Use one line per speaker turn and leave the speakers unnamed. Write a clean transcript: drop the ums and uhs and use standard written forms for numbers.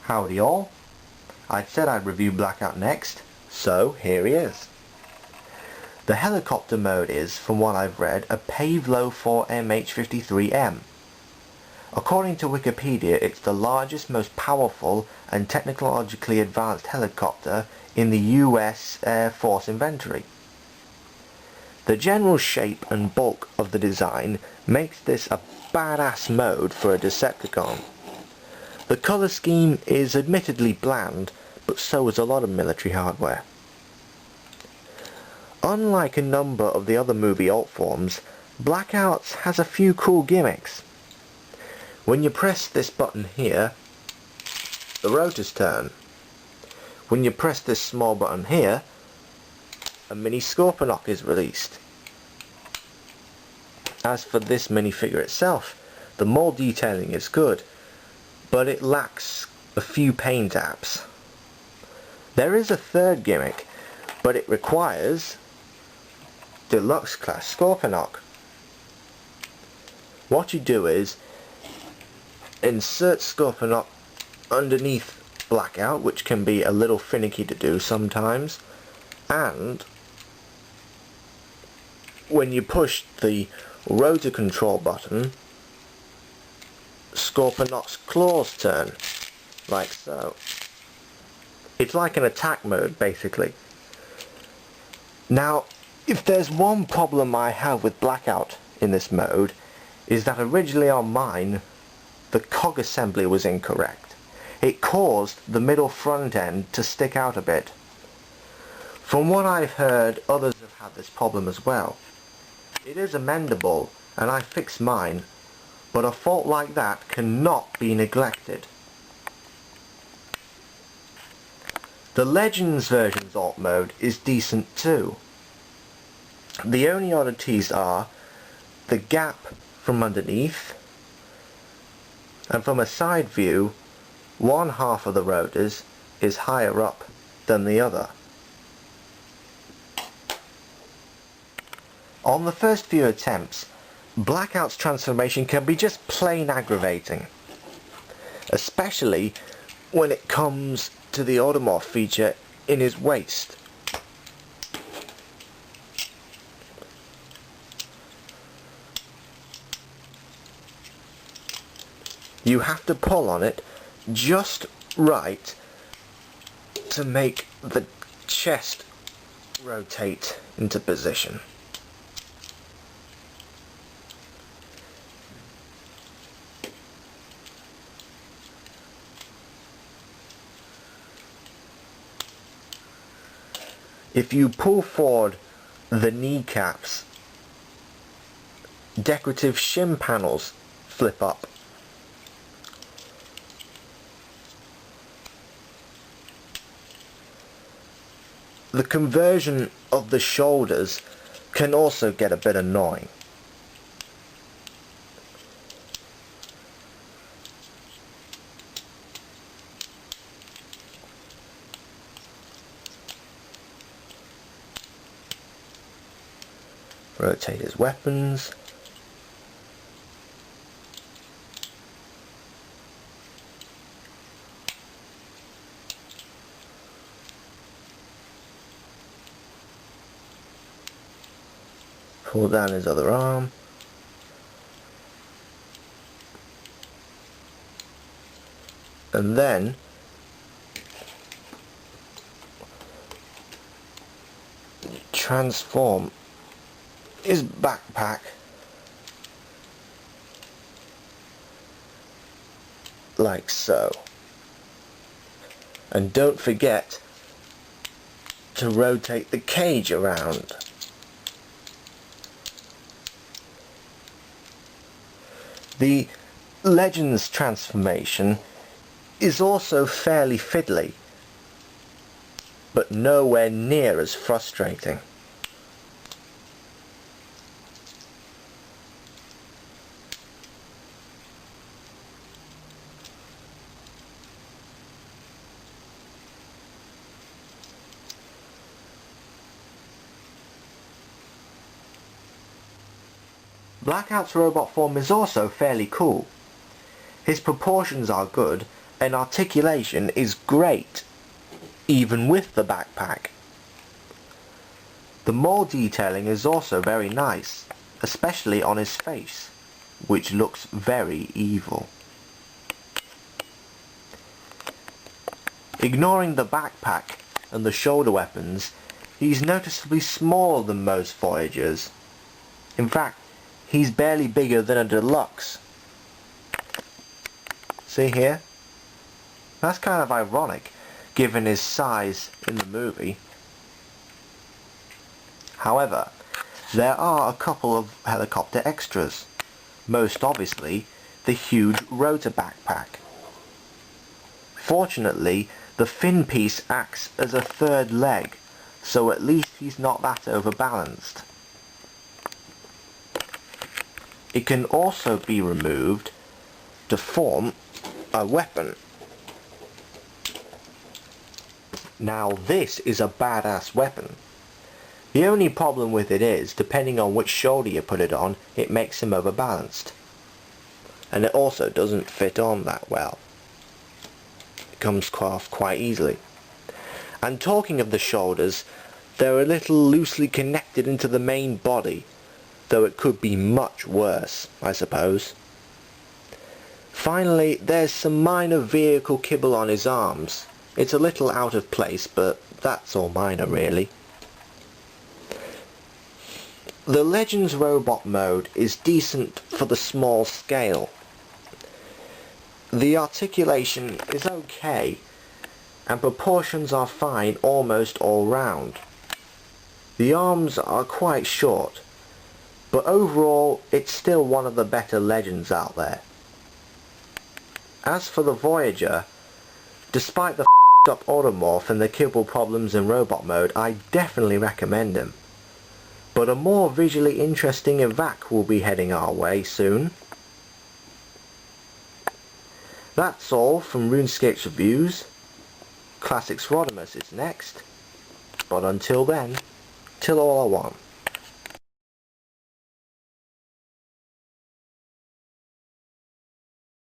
Howdy all. I said I'd review Blackout next, so here he is. The helicopter mode is, from what I've read, a Pave-Low 4MH53M. According to Wikipedia, it's the largest, most powerful and technologically advanced helicopter in the US Air Force inventory. The general shape and bulk of the design makes this a badass mode for a Decepticon. The colour scheme is admittedly bland, but so is a lot of military hardware. Unlike a number of the other movie alt forms, Blackout has a few cool gimmicks. When you press this button here, the rotors turn. When you press this small button here, a mini Scorponok is released. As for this minifigure itself, the mold detailing is good, but it lacks a few paint apps. There is a third gimmick, but it requires Deluxe class Scorponok. What you do is insert Scorponok underneath Blackout, which can be a little finicky to do sometimes, and when you push the rotor control button, Scorponok's claws turn, like so. It's like an attack mode, basically. Now, if there's one problem I have with Blackout in this mode, is that originally on mine, the cog assembly was incorrect. It caused the middle front end to stick out a bit. From what I've heard, others have had this problem as well. It is amendable, and I fixed mine, but a fault like that cannot be neglected. The Legends version's alt mode is decent too. The only oddities are the gap from underneath, and from a side view, one half of the rotors is higher up than the other. On the first few attempts, Blackout's transformation can be just plain aggravating, especially when it comes to the Automorph feature in his waist. You have to pull on it just right to make the chest rotate into position. If you pull forward the kneecaps, decorative shim panels flip up. The conversion of the shoulders can also get a bit annoying. Rotate his weapons. Pull down his other arm. And then transform his backpack like so. And don't forget to rotate the cage around. The Legends transformation is also fairly fiddly, but nowhere near as frustrating. Blackout's robot form is also fairly cool. His proportions are good, and articulation is great, even with the backpack. The mold detailing is also very nice, especially on his face, which looks very evil. Ignoring the backpack and the shoulder weapons, he's noticeably smaller than most Voyagers. In fact, he's barely bigger than a deluxe. See here? That's kind of ironic, given his size in the movie. However, there are a couple of helicopter extras. Most obviously, the huge rotor backpack. Fortunately, the fin piece acts as a third leg, so at least he's not that overbalanced. It can also be removed to form a weapon. Now this is a badass weapon. The only problem with it is, depending on which shoulder you put it on, it makes him overbalanced. And it also doesn't fit on that well. It comes off quite easily. And talking of the shoulders, they're a little loosely connected into the main body, though it could be much worse, I suppose. Finally, there's some minor vehicle kibble on his arms. It's a little out of place, but that's all minor really. The Legends robot mode is decent for the small scale. The articulation is okay, and proportions are fine almost all round. The arms are quite short, but overall it's still one of the better Legends out there. As for the Voyager, despite the up Automorph and the kibble problems in robot mode, I definitely recommend him. But a more visually interesting evac will be heading our way soon. That's all from RuneScape's reviews. Classics Rodimus is next. But until then, till all are one.